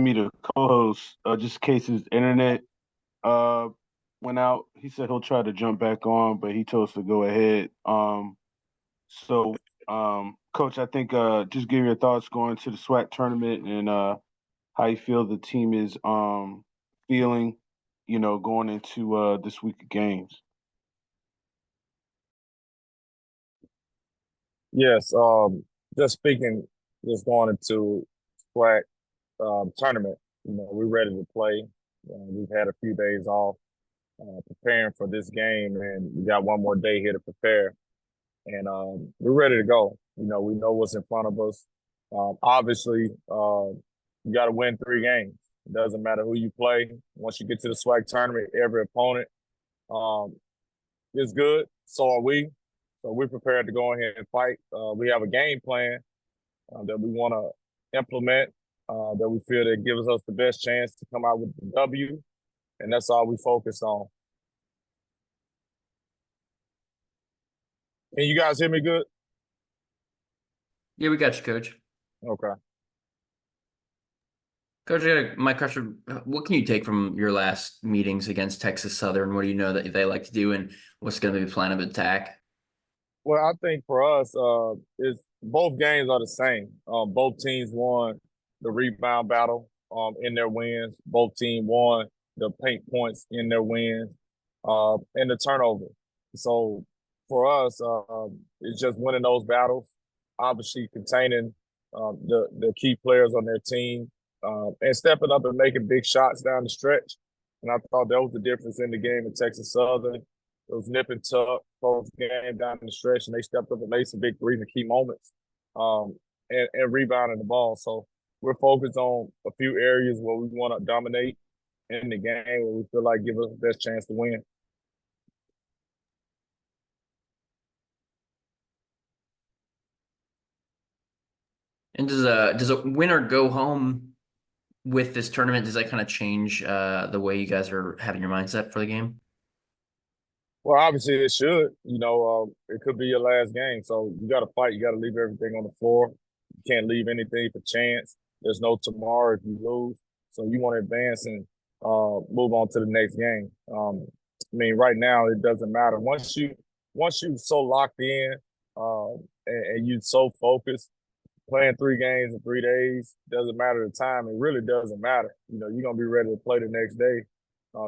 Jimmy, the co-host, just in case his internet uh went out. He said he'll try to jump back on, but he told us to go ahead. So Coach, I think just give your thoughts going to the SWAC tournament and how you feel the team is feeling, going into this week of games. Yes, just speaking, just going into SWAC tournament, we're ready to play. We've had a few days off preparing for this game, and we got one more day here to prepare. And we're ready to go. We know what's in front of us. Obviously, you got to win 3 games. It doesn't matter who you play. Once you get to the SWAC tournament, every opponent um, is good. So are we. So we're prepared to go ahead and fight. We have a game plan that we want to implement, that we feel that gives us the best chance to come out with the W, and that's all we focus on. Can you guys hear me good? Yeah, we got you, Coach. Okay. Coach, my question, what can you take from your last meetings against Texas Southern? What do you know that they like to do, and what's going to be the plan of attack? Well, I think for us, is both games are the same. Both teams won the rebound battle in their wins. Both teams won the paint points in their wins, and the turnover. So for us, it's just winning those battles. Obviously, containing the key players on their team, and stepping up and making big shots down the stretch. And I thought that was the difference in the game in Texas Southern. It was nip and tuck, close game down the stretch, and they stepped up and made some big threes in key moments, and rebounding the ball. So we're focused on a few areas where we want to dominate in the game, where we feel like give us the best chance to win. And does a winner go home with this tournament? Does that kind of change the way you guys are having your mindset for the game? Well, obviously it should. It could be your last game, so you got to fight. You got to leave everything on the floor. You can't leave anything for chance. There's no tomorrow if you lose, so you want to advance and move on to the next game. Right now it doesn't matter. Once you so locked in, and you so focused, playing 3 games in 3 days doesn't matter the time. It really doesn't matter. You're gonna be ready to play the next day,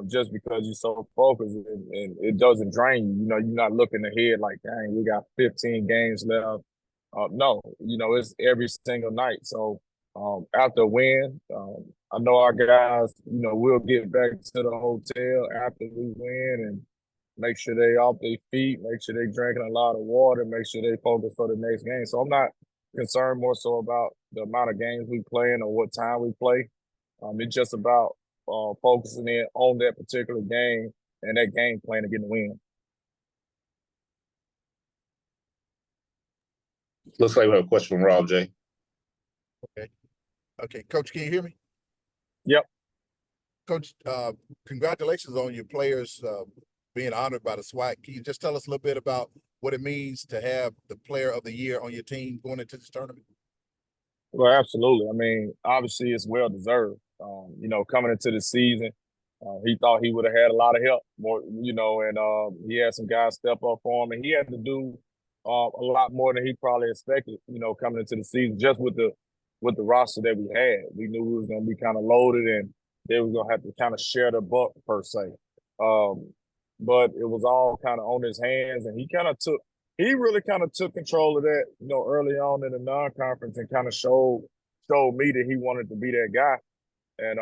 just because you're so focused, and it doesn't drain you. You're not looking ahead like, dang, we got 15 games left. No, it's every single night. So after a win, I know our guys, we'll get back to the hotel after we win and make sure they off their feet, make sure they drinking a lot of water, make sure they focus for the next game. So I'm not concerned more so about the amount of games we play or what time we play. It's just about focusing in on that particular game and that game plan to get the win. Looks like we have a question from Rob J. Okay, Coach, can you hear me? Yep. Coach, congratulations on your players being honored by the SWAC. Can you just tell us a little bit about what it means to have the player of the year on your team going into this tournament? Well, absolutely. Obviously it's well deserved. Coming into the season, he thought he would have had a lot of help more, and he had some guys step up for him, and he had to do a lot more than he probably expected, coming into the season, just with the roster that we had. We knew we was going to be kind of loaded, and they were going to have to kind of share the buck per se. But it was all kind of on his hands, and he really kind of took control of that, early on in the non-conference, and kind of showed me that he wanted to be that guy. And,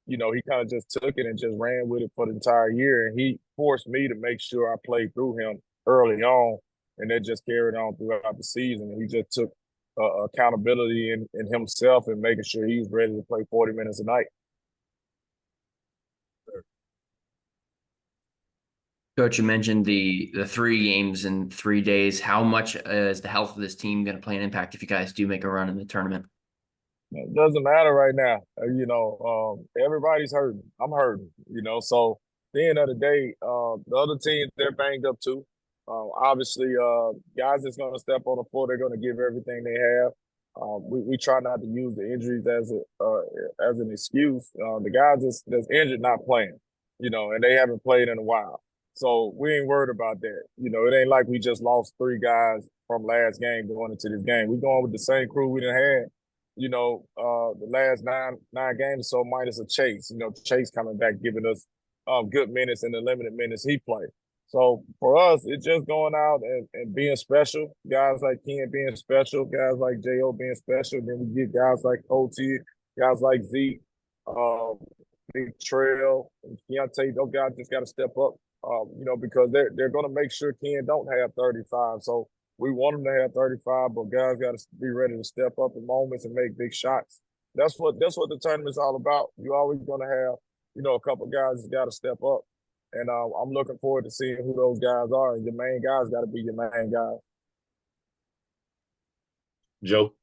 he kind of just took it and just ran with it for the entire year. And he forced me to make sure I played through him early on, and that just carried on throughout the season. And he just took accountability in himself and making sure he was ready to play 40 minutes a night. Coach, you mentioned the 3 games in 3 days. How much is the health of this team going to play an impact if you guys do make a run in the tournament? It doesn't matter right now. Everybody's hurting. I'm hurting, So at the end of the day, the other teams, they're banged up too. Obviously, guys that's going to step on the floor, they're going to give everything they have. We try not to use the injuries as an excuse. The guys that's injured not playing, and they haven't played in a while. So we ain't worried about that. It ain't like we just lost 3 guys from last game going into this game. We going with the same crew we done had, the last nine games, so minus a Chase. Chase coming back, giving us good minutes in the limited minutes he played. So for us, it's just going out and being special. Guys like Ken being special, guys like J.O. being special. Then we get guys like OT, guys like Zeke, Big Trail, and Keontae. Those guys just got to step up, because they're going to make sure Ken don't have 35. So we want them to have 35, but guys got to be ready to step up in moments and make big shots. That's what the tournament's all about. You're always going to have, a couple guys that got to step up. And I'm looking forward to seeing who those guys are. And your main guys got to be your main guys. Joe?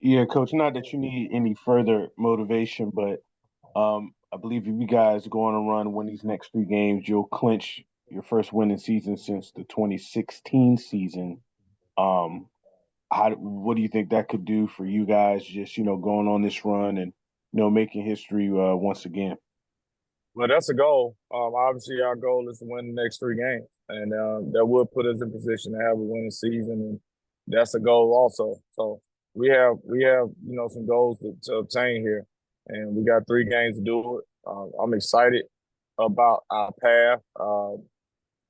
Yeah, Coach, not that you need any further motivation, but I believe if you guys go on a run, win these next 3 games, you'll clinch your first winning season since the 2016 season. What do you think that could do for you guys just, going on this run and, making history once again? Well, that's a goal. Obviously, our goal is to win the next 3 games, and that will put us in position to have a winning season, and that's a goal also. So we have some goals to obtain here, and we got 3 games to do it. I'm excited about our path.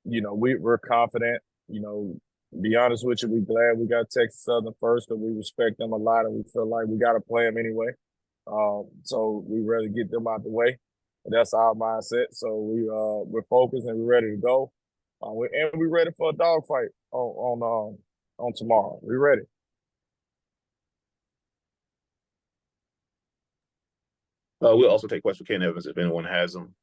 We're confident. Be honest with you, we're glad we got Texas Southern first, because we respect them a lot, and we feel like we got to play them anyway. So we rather get them out the way. That's our mindset. So we're focused and we're ready to go. We're ready for a dogfight on tomorrow. We're ready. We'll also take questions from Ken Evans if anyone has them.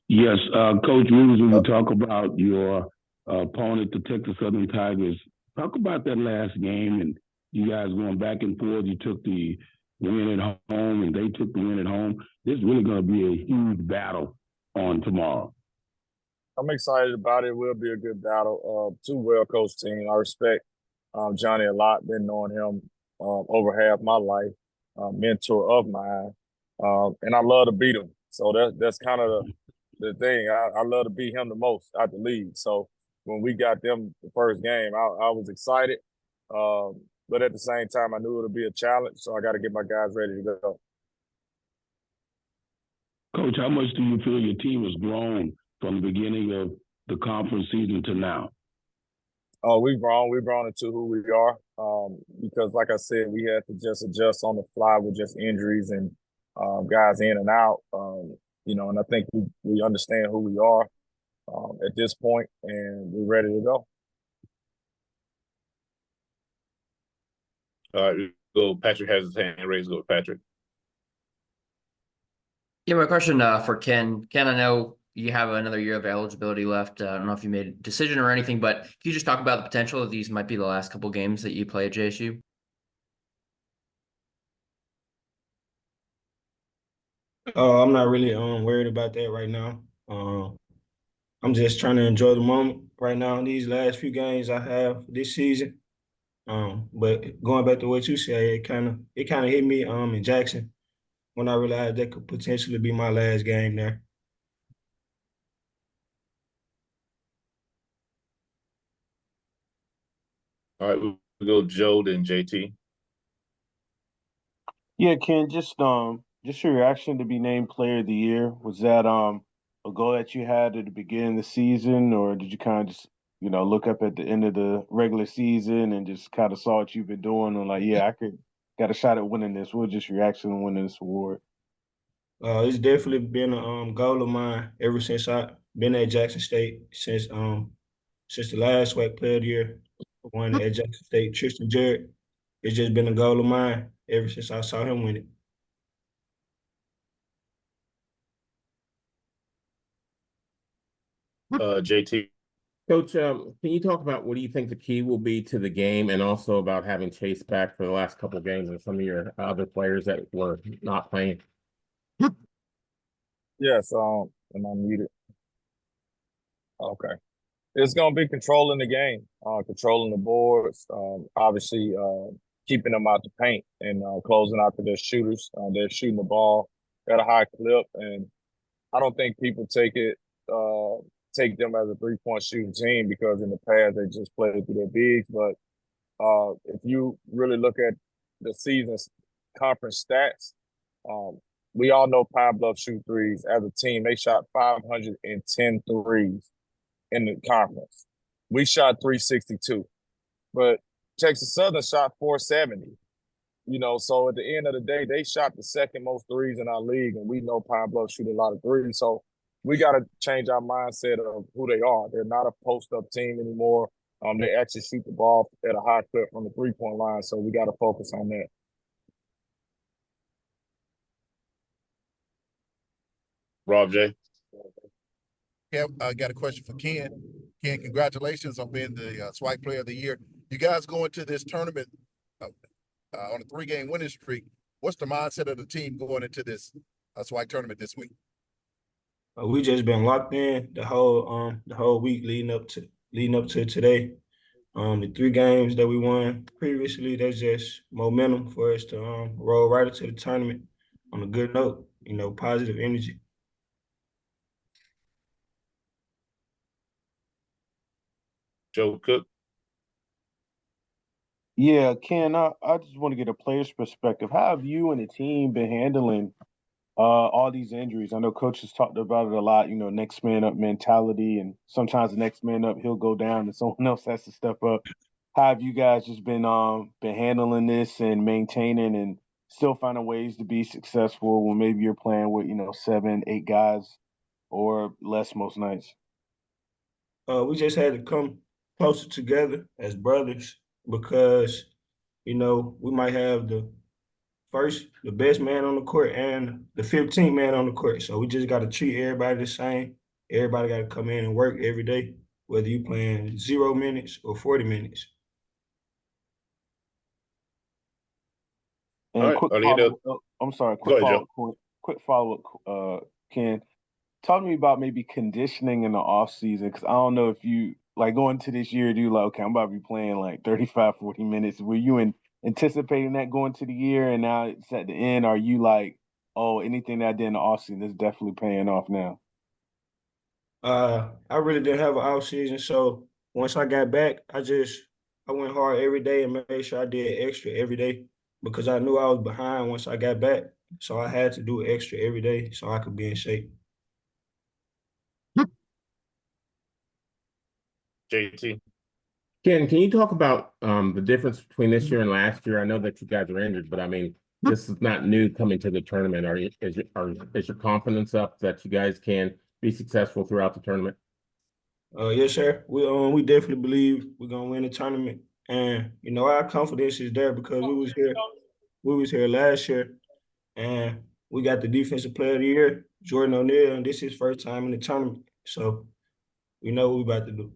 Yes, Coach Rivers, when you talk about your opponent, the Texas Southern Tigers, talk about that last game and you guys going back and forth. You took the win at home and they took the win at home. This is really going to be a huge battle on tomorrow. I'm excited about it. It will be a good battle. 2 well-coached teams. I respect Johnny a lot. Been knowing him over half my life, mentor of mine. And I love to beat him. So that's kind of the thing. I love to beat him the most out the league. So when we got them the first game, I was excited. But at the same time, I knew it would be a challenge, so I got to get my guys ready to go. Coach, how much do you feel your team has grown from the beginning of the conference season to now? We've grown. We've grown into who we are because, like I said, we had to just adjust on the fly with just injuries and guys in and out. And I think we understand who we are at this point, and we're ready to go. All right, go. Patrick has his hand raised. Go, Patrick. Yeah, my question for Ken. Ken, I know you have another year of eligibility left. I don't know if you made a decision or anything, but can you just talk about the potential that these might be the last couple games that you play at JSU? I'm not really worried about that right now. I'm just trying to enjoy the moment right now in these last few games I have this season. But going back to what you said, it kind of hit me in Jackson when I realized that could potentially be my last game there. All right, we'll go Joe, then JT. Yeah, Ken, just your reaction to be named Player of the Year. Was that a goal that you had at the beginning of the season, or did you kind of just look up at the end of the regular season and just kind of saw what you've been doing and like, yeah, I got a shot at winning this? What was just your reaction to winning this award? It's definitely been a goal of mine ever since I've been at Jackson State, since the last SWAC Player of the Year won at Jackson State, Tristan Jarrett. It's just been a goal of mine ever since I saw him win it. JT. Coach, can you talk about what do you think the key will be to the game, and also about having Chase back for the last couple of games and some of your other players that were not playing? Yes, am I muted? Okay. It's going to be controlling the game, controlling the boards, obviously keeping them out the paint and closing out to their shooters. They're shooting the ball at a high clip, and I don't think people take them as a 3-point shooting team because in the past they just played through their bigs. But if you really look at the season's conference stats, we all know Pine Bluff shoot threes. As a team, they shot 510 threes in the conference. We shot 362, but Texas Southern shot 470. So at the end of the day, they shot the second most threes in our league, and we know Pine Bluff shoot a lot of threes. So we got to change our mindset of who they are. They're not a post-up team anymore. They actually shoot the ball at a high clip from the 3-point line, so we got to focus on that. Rob J. Yeah, I got a question for Ken. Ken, congratulations on being the SWAC Player of the Year. You guys go into this tournament on a 3-game winning streak. What's the mindset of the team going into this SWAC tournament this week? We just been locked in the whole week leading up to today. The 3 games that we won previously, that's just momentum for us to roll right into the tournament on a good note. Positive energy. Joe Cook. Yeah, Ken, I just want to get a player's perspective. How have you and the team been handling all these injuries? I know Coach has talked about it a lot, next man up mentality, and sometimes the next man up, he'll go down and someone else has to step up. How have you guys just been handling this and maintaining and still finding ways to be successful when maybe you're playing with, 7, 8 guys or less most nights? We just had to come closer together as brothers because, we might have the best man on the court and the 15th man on the court. So we just got to treat everybody the same. Everybody got to come in and work every day, whether you playing 0 minutes or 40 minutes. And All right, quick follow-up, I'm sorry, Go ahead, Joe. quick follow-up, Ken. Talk to me about maybe conditioning in the off season, because I don't know if you like going to this year, do you like, okay, I'm about to be playing like 35, 40 minutes. Were you anticipating that going to the year and now it's at the end? Are you like, oh, anything that I did in the off season is definitely paying off now? I really didn't have an off season, so once I got back, I went hard every day and made sure I did extra every day because I knew I was behind once I got back. So I had to do extra every day so I could be in shape. JT. Ken, can you talk about the difference between this year and last year? I know that you guys are injured, but I mean, this is not new coming to the tournament. Is your confidence up that you guys can be successful throughout the tournament? Yes, sir. We definitely believe we're gonna win the tournament, and our confidence is there because we was here last year, and we got the defensive player of the year, Jordan O'Neal, and this is his first time in the tournament, so we know what we about to do.